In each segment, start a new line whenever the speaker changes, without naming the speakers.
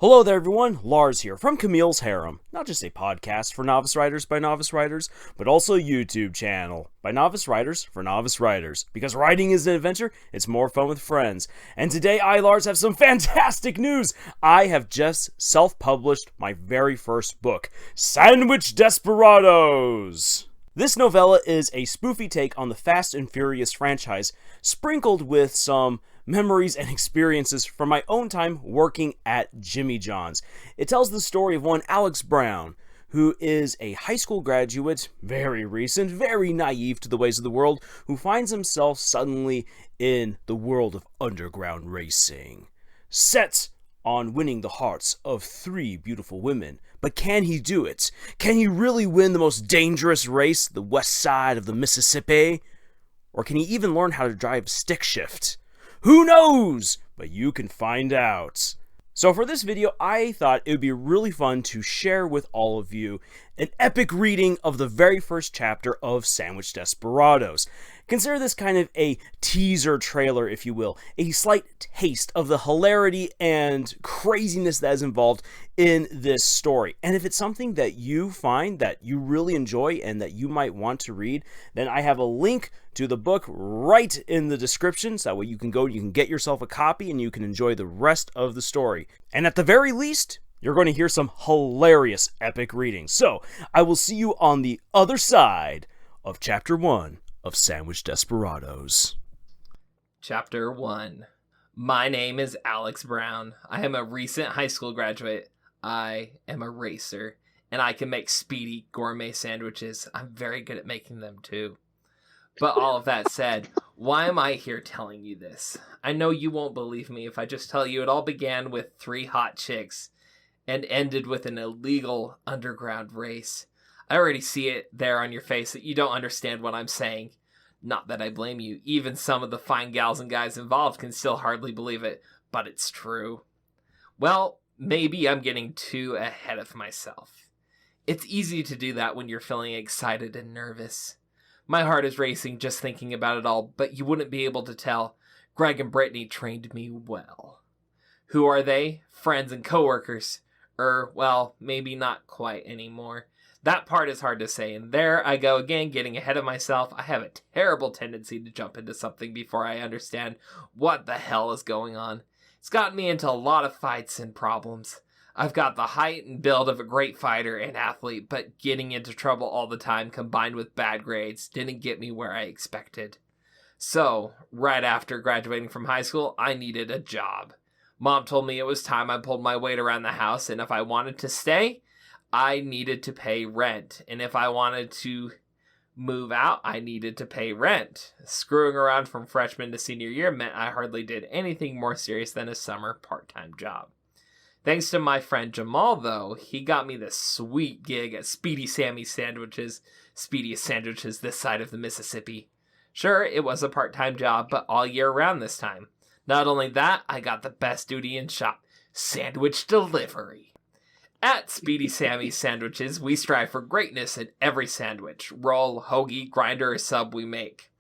Hello there everyone, Lars here from Camille's Harem. Not just a podcast for novice writers by novice writers, but also a YouTube channel by novice writers for novice writers. Because writing is an adventure, it's more fun with friends. And today I, Lars, have some fantastic news! I have just self-published my very first book, Sandwich Desperadoes! This novella is a spoofy take on the Fast and Furious franchise, sprinkled with some memories and experiences from my own time working at Jimmy John's. It tells the story of one Alex Brown, who is a high school graduate, very recent, very naive to the ways of the world, who finds himself suddenly in the world of underground racing. Set on winning the hearts of 3 beautiful women. But can he do it? Can he really win the most dangerous race, the west side of the Mississippi? Or can he even learn how to drive stick shift? Who knows? But you can find out. So for this video, I thought it would be really fun to share with all of you an epic reading of the very first chapter of Sandwich Desperadoes. Consider this kind of a teaser trailer, if you will, a slight taste of the hilarity and craziness that is involved in this story. And if it's something that you find that you really enjoy and that you might want to read, then I have a link to the book right in the description, so that way you can go, you can get yourself a copy, and you can enjoy the rest of the story. And at the very least, you're going to hear some hilarious epic readings. So, I will see you on the other side of Chapter 1 of Sandwich Desperadoes.
Chapter 1. My name is Alex Brown. I am a recent high school graduate. I am a racer, and I can make speedy gourmet sandwiches. I'm very good at making them too. But all of that said, why am I here telling you this? I know you won't believe me if I just tell you it all began with 3 hot chicks and ended with an illegal underground race. I already see it there on your face that you don't understand what I'm saying. Not that I blame you. Even some of the fine gals and guys involved can still hardly believe it, but it's true. Well, maybe I'm getting too ahead of myself. It's easy to do that when you're feeling excited and nervous. My heart is racing just thinking about it all, but you wouldn't be able to tell. Greg and Brittany trained me well. Who are they? Friends and coworkers. Well, maybe not quite anymore. That part is hard to say, and there I go again, getting ahead of myself. I have a terrible tendency to jump into something before I understand what the hell is going on. It's gotten me into a lot of fights and problems. I've got the height and build of a great fighter and athlete, but getting into trouble all the time combined with bad grades didn't get me where I expected. So, right after graduating from high school, I needed a job. Mom told me it was time I pulled my weight around the house, and if I wanted to stay, I needed to pay rent. And if I wanted to move out, I needed to pay rent. Screwing around from freshman to senior year meant I hardly did anything more serious than a summer part-time job. Thanks to my friend Jamal, though, he got me this sweet gig at Speedy Sammy's Sandwiches, speediest sandwiches this side of the Mississippi. Sure, it was a part-time job, but all year round this time. Not only that, I got the best duty in shop, sandwich delivery. At Speedy Sammy's Sandwiches, we strive for greatness in every sandwich, roll, hoagie, grinder, or sub we make.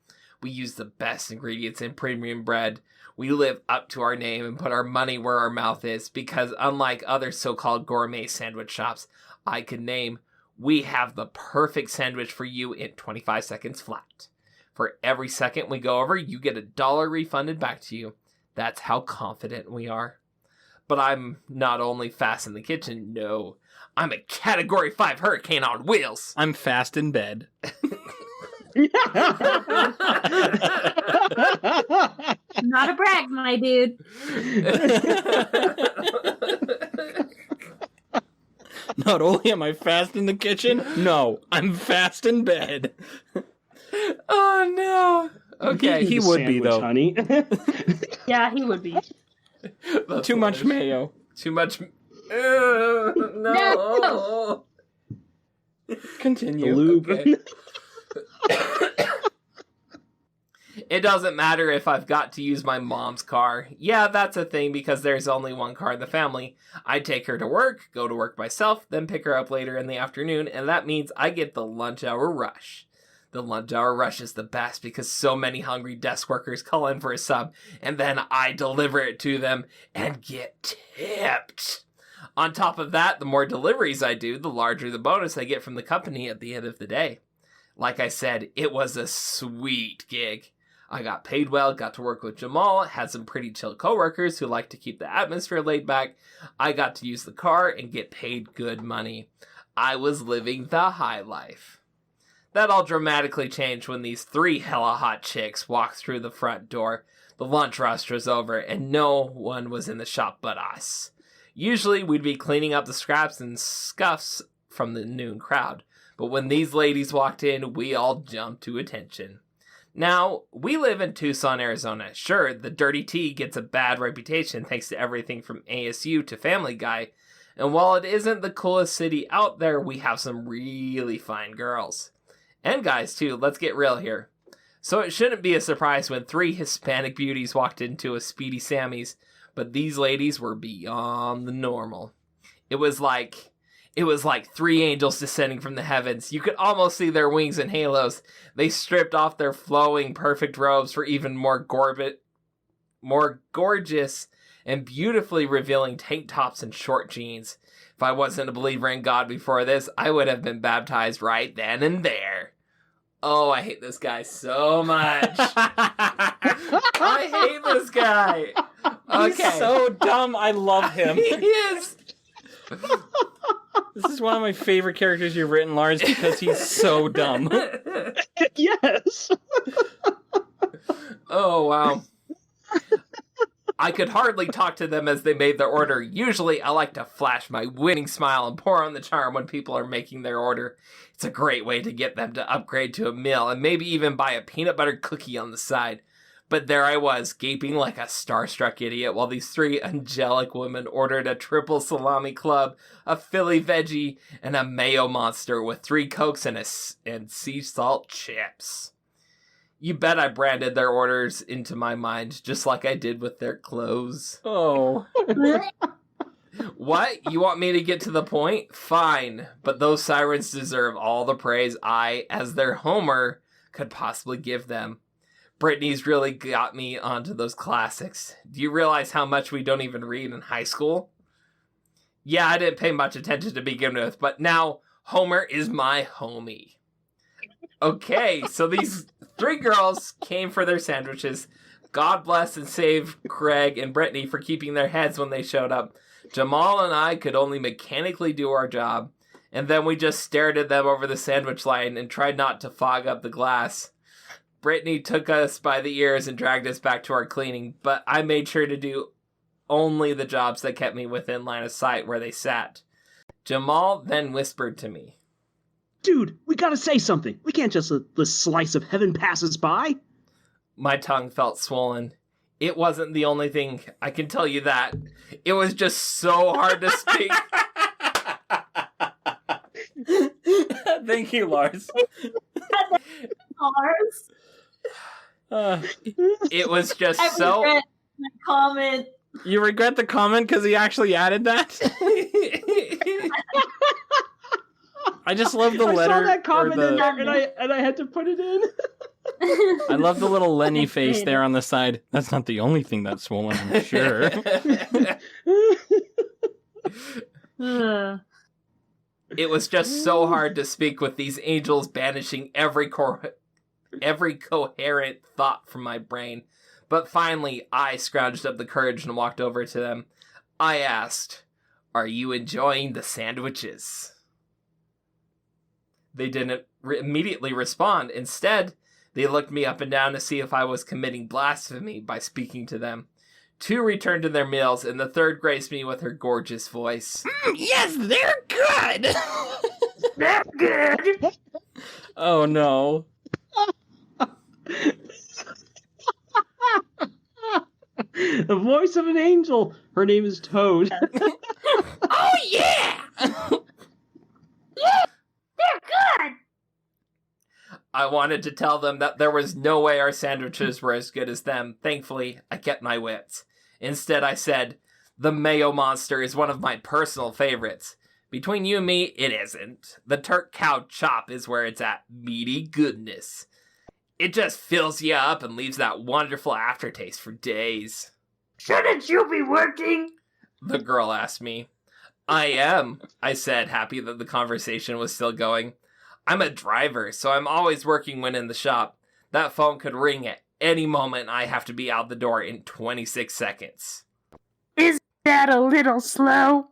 We use the best ingredients in premium bread. We live up to our name and put our money where our mouth is because unlike other so-called gourmet sandwich shops I could name, we have the perfect sandwich for you in 25 seconds flat. For every second we go over, you get $1 refunded back to you. That's how confident we are. But I'm not only fast in the kitchen, no. I'm a Category 5 hurricane on wheels.
I'm fast in bed.
Not a brag, my dude.
Not only am I fast in the kitchen, no, I'm fast in bed.
Oh, no. Okay.
He would be, though.
Honey.
Yeah, he would be.
Too much mayo.
Too much. No.
Continue.
Lube.
Okay. It doesn't matter if I've got to use my mom's car. Yeah, that's a thing because there's only one car in the family. I take her to work, go to work myself, then pick her up later in the afternoon, and that means I get the lunch hour rush. The lunch hour rush is the best because so many hungry desk workers call in for a sub, and then I deliver it to them and get tipped. On top of that, the more deliveries I do, the larger the bonus I get from the company at the end of the day. Like I said, it was a sweet gig. I got paid well, got to work with Jamal, had some pretty chill coworkers who like to keep the atmosphere laid back. I got to use the car and get paid good money. I was living the high life. That all dramatically changed when these 3 hella hot chicks walked through the front door. The lunch rush was over, and no one was in the shop but us. Usually, we'd be cleaning up the scraps and scuffs from the noon crowd. But when these ladies walked in, we all jumped to attention. Now, we live in Tucson, Arizona. Sure, the Dirty T gets a bad reputation thanks to everything from ASU to Family Guy. And while it isn't the coolest city out there, we have some really fine girls. And guys, too, let's get real here. So it shouldn't be a surprise when 3 Hispanic beauties walked into a Speedy Sammy's, but these ladies were beyond the normal. It was like 3 angels descending from the heavens. You could almost see their wings and halos. They stripped off their flowing, perfect robes for even more gorgeous and beautifully revealing tank tops and short jeans. If I wasn't a believer in God before this, I would have been baptized right then and there. Oh, I hate this guy so much. I hate this guy. Okay.
He's so dumb. I love him.
He is.
This is one of my favorite characters you've written, Lars, because he's so dumb.
Yes.
Oh, wow. I could hardly talk to them as they made their order. Usually, I like to flash my winning smile and pour on the charm when people are making their order. It's a great way to get them to upgrade to a meal and maybe even buy a peanut butter cookie on the side. But there I was, gaping like a starstruck idiot while these 3 angelic women ordered a triple salami club, a Philly veggie, and a mayo monster with 3 Cokes and sea salt chips. You bet I branded their orders into my mind, just like I did with their clothes.
Oh.
What? You want me to get to the point? Fine. But those sirens deserve all the praise I, as their Homer, could possibly give them. Brittany's really got me onto those classics. Do you realize how much we don't even read in high school? Yeah, I didn't pay much attention to begin with, but now Homer is my homie. Okay, so these 3 girls came for their sandwiches. God bless and save Craig and Brittany for keeping their heads when they showed up. Jamal and I could only mechanically do our job, and then we just stared at them over the sandwich line and tried not to fog up the glass. Brittany took us by the ears and dragged us back to our cleaning, but I made sure to do only the jobs that kept me within line of sight where they sat. Jamal then whispered to me,
Dude, we gotta say something. We can't just let this slice of heaven pass us by.
My tongue felt swollen. It wasn't the only thing, I can tell you that. It was just so hard to speak.
Thank you, Lars.
Lars.
It was just
I
so...
regret my comment.
You regret the comment because he actually added that? I just love the letter.
I saw that comment
or
in
the,
there, and I had to put it in.
I love the little Lenny face there on the side. That's not the only thing that's swollen, I'm sure.
It was just so hard to speak with these angels banishing every coherent thought from my brain. But finally, I scrounged up the courage and walked over to them. I asked, "Are you enjoying the sandwiches?" They didn't immediately respond. Instead, they looked me up and down to see if I was committing blasphemy by speaking to them. 2 returned to their meals, and the 3rd graced me with her gorgeous voice.
Yes, they're good!
They're good.
Oh, no.
The voice of an angel. Her name is Toad.
Oh, yeah!
Yeah, they're good.
I wanted to tell them that there was no way our sandwiches were as good as them. Thankfully, I kept my wits. Instead, I said, "The mayo monster is one of my personal favorites. Between you and me, it isn't. The Turk cow chop is where it's at. Meaty goodness. It just fills you up and leaves that wonderful aftertaste for days."
Shouldn't you be working?
The girl asked me. I am, I said, happy that the conversation was still going. I'm a driver, so I'm always working when in the shop. That phone could ring at any moment and I have to be out the door in 26 seconds.
Is that a little slow?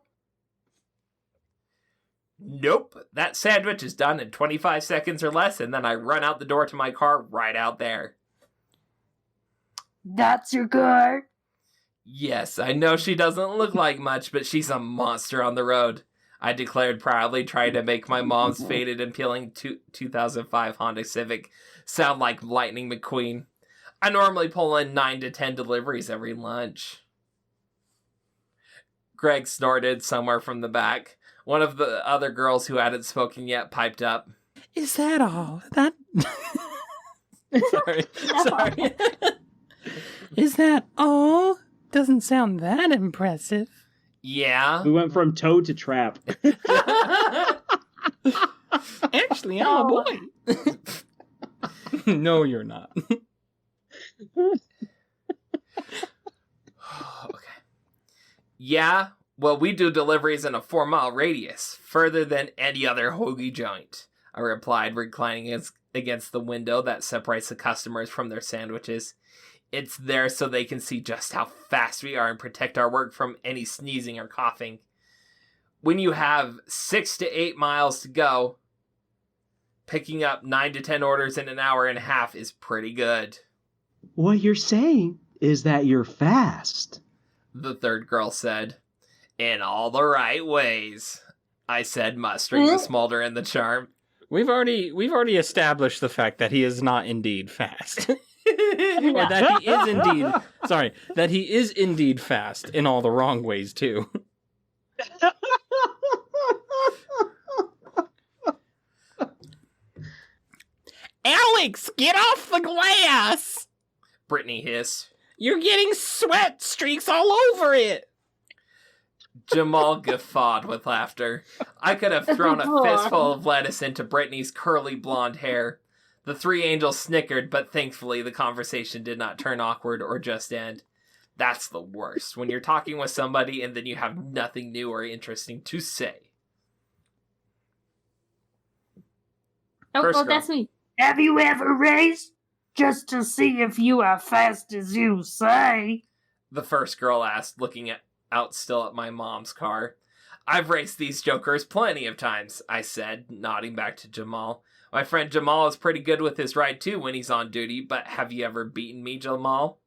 Nope, that sandwich is done in 25 seconds or less, and then I run out the door to my car right out there.
That's your car?
Yes, I know she doesn't look like much, but she's a monster on the road, I declared proudly, trying to make my mom's faded and peeling 2005 Honda Civic sound like Lightning McQueen. I normally pull in 9 to 10 deliveries every lunch. Greg snorted somewhere from the back. One of the other girls who hadn't spoken yet piped up.
Is that all? That... Sorry. Is that all? Doesn't sound that impressive.
Yeah.
We went from toad to trap.
Actually, I'm a boy. No, you're not.
Okay. Yeah, well, we do deliveries in a 4-mile radius, further than any other hoagie joint, I replied, reclining against the window that separates the customers from their sandwiches. It's there so they can see just how fast we are and protect our work from any sneezing or coughing. When you have 6 to 8 miles to go, picking up 9 to 10 orders in an hour and a half is pretty good.
What you're saying is that you're fast.
The third girl said. In all the right ways, I said, mustering the smolder and the charm.
We've already established the fact that he is not indeed fast. Or that he is indeed, that he is indeed fast in all the wrong ways, too. Alex, get off the glass!
Brittany hissed.
You're getting sweat streaks all over it!
Jamal guffawed with laughter. I could have thrown a fistful of lettuce into Brittany's curly blonde hair. The 3 angels snickered, but thankfully the conversation did not turn awkward or just end. That's the worst, when you're talking with somebody and then you have nothing new or interesting to say.
Oh, that's me. Have you ever raced? Just to see if you are fast as you say.
The first girl asked, looking out still at my mom's car. I've raced these jokers plenty of times, I said, nodding back to Jamal. My friend Jamal is pretty good with his ride too when he's on duty, but have you ever beaten me, Jamal?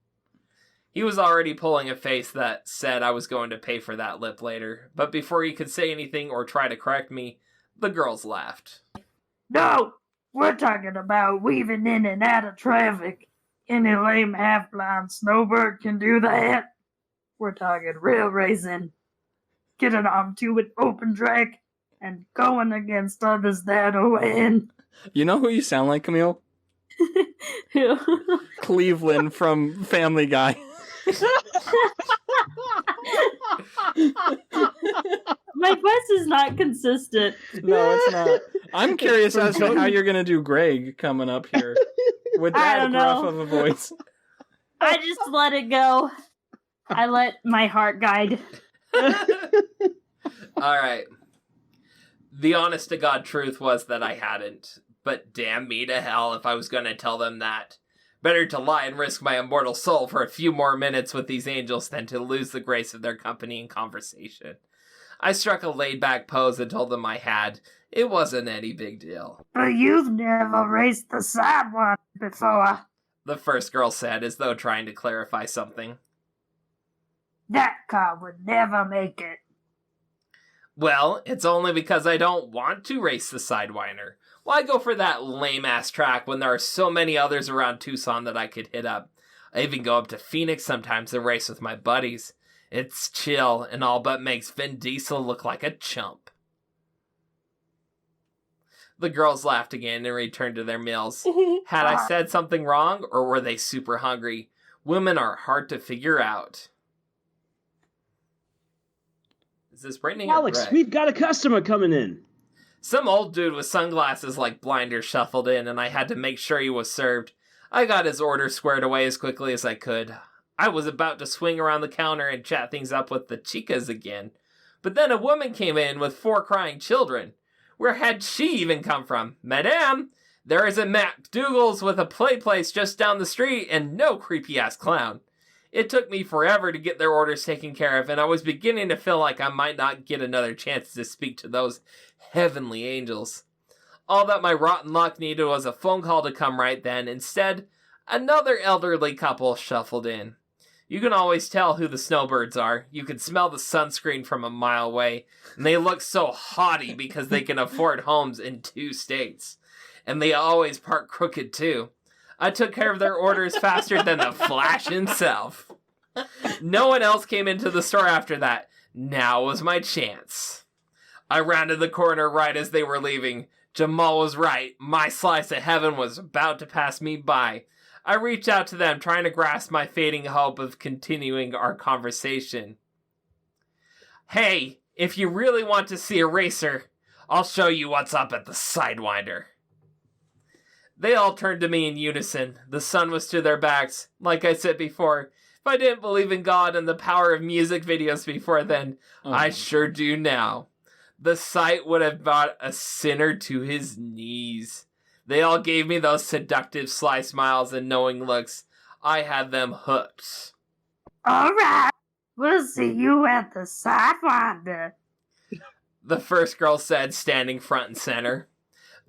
He was already pulling a face that said I was going to pay for that lip later, but before he could say anything or try to correct me, the girls laughed.
No, we're talking about weaving in and out of traffic. Any lame half-blind snowbird can do that. We're talking real racing. Getting onto an open track and going against others that'll win.
You know who you sound like, Camille? Cleveland from Family Guy.
My voice is not consistent.
No, it's not. I'm curious as to how you're going to do Greg coming up here with that gruff of a voice.
I just let it go. I let my heart guide.
Alright. The honest to God truth was that I hadn't. But damn me to hell if I was going to tell them that. Better to lie and risk my immortal soul for a few more minutes with these angels than to lose the grace of their company and conversation. I struck a laid-back pose and told them I had. It wasn't any big deal.
But you've never raced the side one before.
The first girl said, as though trying to clarify something.
That car would never make it.
Well, it's only because I don't want to race the Sidewinder. Why go for that lame-ass track when there are so many others around Tucson that I could hit up? I even go up to Phoenix sometimes and race with my buddies. It's chill and all but makes Vin Diesel look like a chump. The girls laughed again and returned to their meals. Had I said something wrong, or were they super hungry? Women are hard to figure out. Is this Brittany or
Alex,
Greg?
we've got a customer coming in.
Some old dude with sunglasses like blinders shuffled in, and I had to make sure he was served. I got his order squared away as quickly as I could. I was about to swing around the counter and chat things up with the chicas again, But then a woman came in with 4 crying children. Where had she even come from? Madame, there is a MacDougal's with a play place just down the street and no creepy-ass clown. It took me forever to get their orders taken care of, and I was beginning to feel like I might not get another chance to speak to those heavenly angels. All that my rotten luck needed was a phone call to come right then. Instead, another elderly couple shuffled in. You can always tell who the snowbirds are. You can smell the sunscreen from a mile away, and they look so haughty because they can afford homes in 2 states. And they always park crooked, too. I took care of their orders faster than the Flash himself. No one else came into the store after that. Now was my chance. I rounded the corner right as they were leaving. Jamal was right. My slice of heaven was about to pass me by. I reached out to them, trying to grasp my fading hope of continuing our conversation. Hey, if you really want to see a racer, I'll show you what's up at the Sidewinder. They all turned to me in unison. The sun was to their backs. Like I said before, if I didn't believe in God and the power of music videos before then, I sure do now. The sight would have brought a sinner to his knees. They all gave me those seductive sly smiles and knowing looks. I had them hooked.
All right, we'll see you at the Sidewinder.
The first girl said, standing front and center.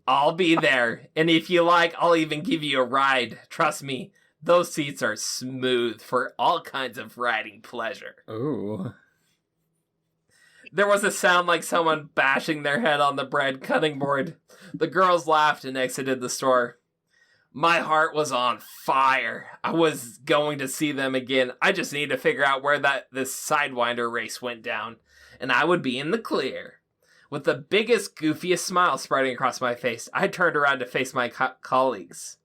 I'll be there, and if you like, I'll even give you a ride. Trust me, those seats are smooth for all kinds of riding pleasure.
Ooh.
There was a sound like someone bashing their head on the bread cutting board. The girls laughed and exited the store. My heart was on fire. I was going to see them again. I just needed to figure out where this Sidewinder race went down, and I would be in the clear. With the biggest, goofiest smile spreading across my face, I turned around to face my colleagues.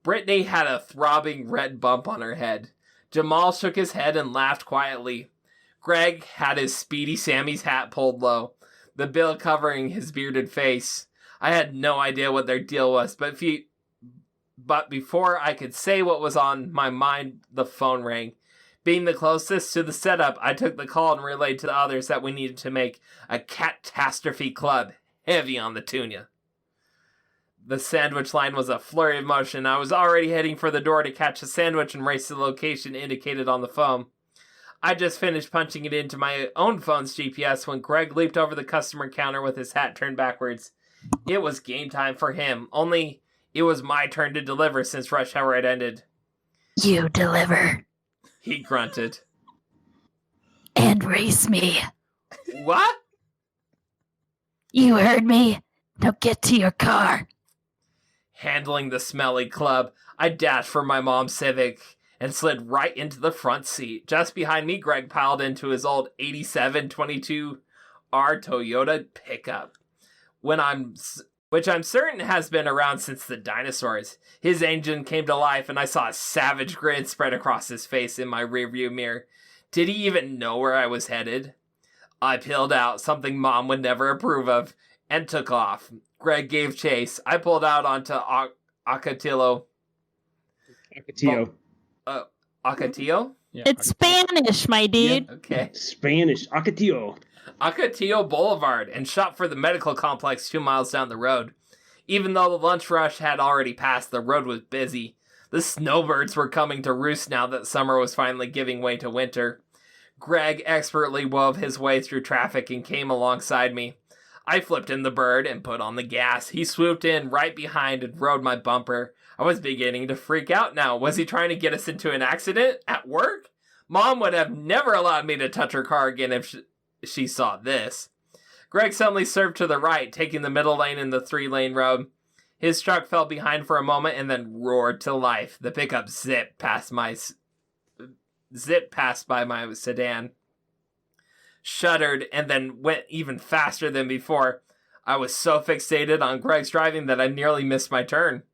Brittany had a throbbing red bump on her head. Jamal shook his head and laughed quietly. Greg had his Speedy Sammy's hat pulled low, the bill covering his bearded face. I had no idea what their deal was, but before I could say what was on my mind, the phone rang. Being the closest to the setup, I took the call and relayed to the others that we needed to make a catastrophe club heavy on the tuna. The sandwich line was a flurry of motion. I was already heading for the door to catch a sandwich and race to the location indicated on the phone. I just finished punching it into my own phone's GPS when Greg leaped over the customer counter with his hat turned backwards. It was game time for him, only it was my turn to deliver since rush hour had ended.
You deliver.
He grunted.
And race me.
What?
You heard me. Now get to your car.
Handling the smelly club, I dashed for my mom's Civic and slid right into the front seat. Just behind me, Greg piled into his old 87 22R Toyota pickup, which I'm certain has been around since the dinosaurs. His engine came to life, and I saw a savage grin spread across his face in my rearview mirror. Did he even know where I was headed? I peeled out, something Mom would never approve of, and took off. Greg gave chase. I pulled out onto Ocotillo. Ocotillo?
Yeah,
It's Spanish, my dude.
Okay.
Spanish. Ocotillo.
Ocotillo Boulevard and shot for the medical complex 2 miles down the road. Even though the lunch rush had already passed, the road was busy. The snowbirds were coming to roost now that summer was finally giving way to winter. Greg expertly wove his way through traffic and came alongside me. I flipped in the bird and put on the gas. He swooped in right behind and rode my bumper. I was beginning to freak out now. Was he trying to get us into an accident at work? Mom would have never allowed me to touch her car again if she saw this. Greg suddenly swerved to the right, taking the middle lane in the 3-lane road. His truck fell behind for a moment and then roared to life. The pickup zipped past by my sedan, shuddered, and then went even faster than before. I was so fixated on Greg's driving that I nearly missed my turn.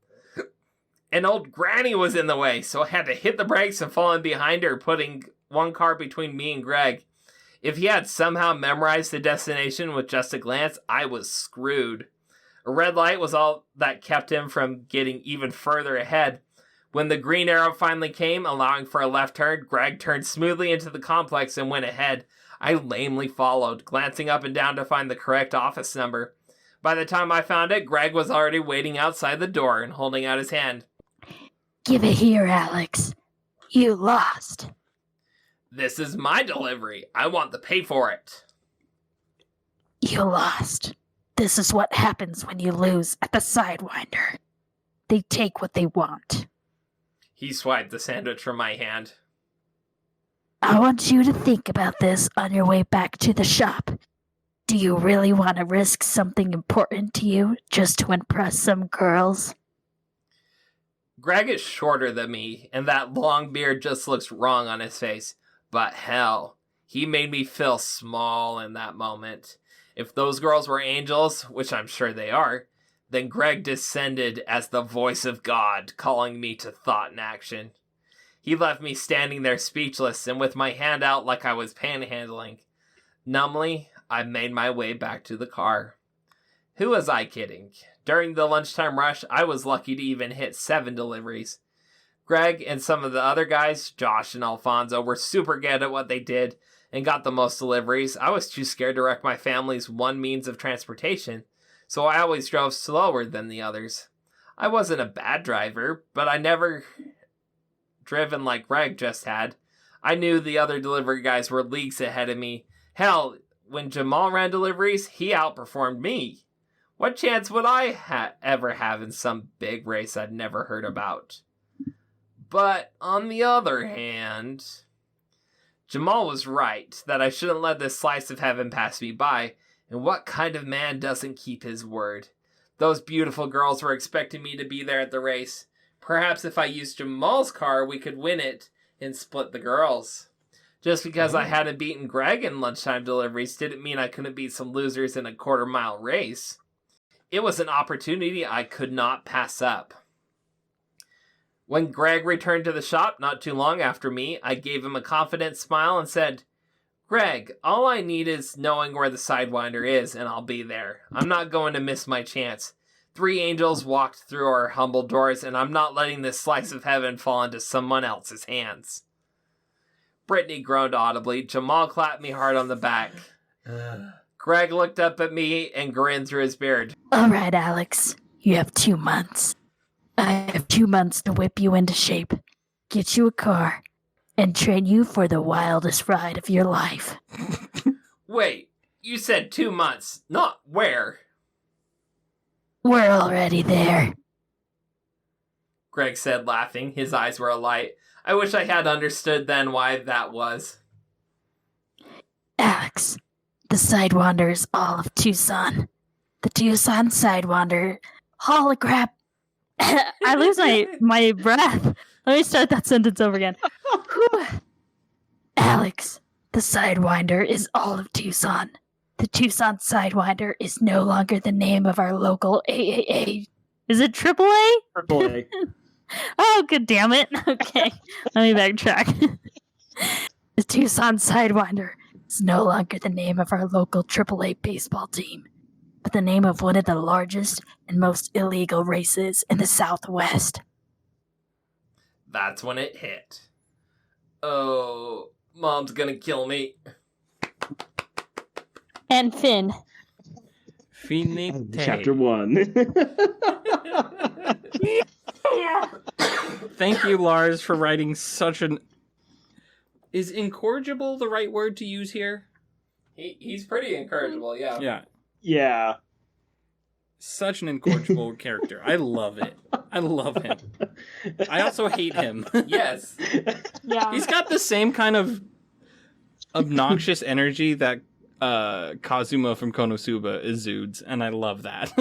An old granny was in the way, so I had to hit the brakes and fall in behind her, putting one car between me and Greg. If he had somehow memorized the destination with just a glance, I was screwed. A red light was all that kept him from getting even further ahead. When the green arrow finally came, allowing for a left turn, Greg turned smoothly into the complex and went ahead. I lamely followed, glancing up and down to find the correct office number. By the time I found it, Greg was already waiting outside the door and holding out his hand.
Give it here, Alex. You lost.
This is my delivery. I want to pay for it.
You lost. This is what happens when you lose at the Sidewinder. They take what they want.
He swiped the sandwich from my hand.
I want you to think about this on your way back to the shop. Do you really want to risk something important to you just to impress some girls?
Greg is shorter than me, and that long beard just looks wrong on his face. But hell, he made me feel small in that moment. If those girls were angels, which I'm sure they are, then Greg descended as the voice of God, calling me to thought and action. He left me standing there speechless and with my hand out like I was panhandling. Numbly, I made my way back to the car. Who was I kidding? During the lunchtime rush, I was lucky to even hit 7 deliveries. Greg and some of the other guys, Josh and Alfonso, were super good at what they did and got the most deliveries. I was too scared to wreck my family's one means of transportation, so I always drove slower than the others. I wasn't a bad driver, but I never driven like Greg just had. I knew the other delivery guys were leagues ahead of me. Hell, when Jamal ran deliveries, he outperformed me. What chance would I ever have in some big race I'd never heard about? But on the other hand, Jamal was right that I shouldn't let this slice of heaven pass me by, and what kind of man doesn't keep his word? Those beautiful girls were expecting me to be there at the race. Perhaps if I used Jamal's car, we could win it and split the girls. Just because I hadn't beaten Greg in lunchtime deliveries didn't mean I couldn't beat some losers in a quarter-mile race. It was an opportunity I could not pass up. When Greg returned to the shop not too long after me, I gave him a confident smile and said, Greg, all I need is knowing where the Sidewinder is, and I'll be there. I'm not going to miss my chance. 3 angels walked through our humble doors, and I'm not letting this slice of heaven fall into someone else's hands. Brittany groaned audibly. Jamal clapped me hard on the back. Greg looked up at me and grinned through his beard.
All right, Alex. You have 2 months. I have 2 months to whip you into shape, get you a car, and train you for the wildest ride of your life.
Wait, you said 2 months, not where?
We're already there.
Greg said, laughing. His eyes were alight. I wish I had understood then why that was.
Alex, the Sidewinder is all of Tucson. The Tucson Sidewinder. Holy crap. I lose my breath. Let me start that sentence over again. Alex, the Sidewinder is all of Tucson. The Tucson Sidewinder is no longer the name of our local AAA. Is it AAA?
AAA.
Oh, good damn it. Okay, let me backtrack. The Tucson Sidewinder is no longer the name of our local AAA baseball team, but the name of one of the largest and most illegal races in the Southwest.
That's when it hit. Oh, Mom's gonna kill me.
And Finn.
Finite.
Chapter 1.
Yeah.
Thank you, Lars, for writing such an... Is incorrigible the right word to use here?
He's pretty incorrigible, yeah.
Yeah.
Yeah.
Such an incorrigible character. I love it. I love him. I also hate him.
Yes.
Yeah.
He's got the same kind of obnoxious energy that Kazuma from Konosuba exudes, and I love that.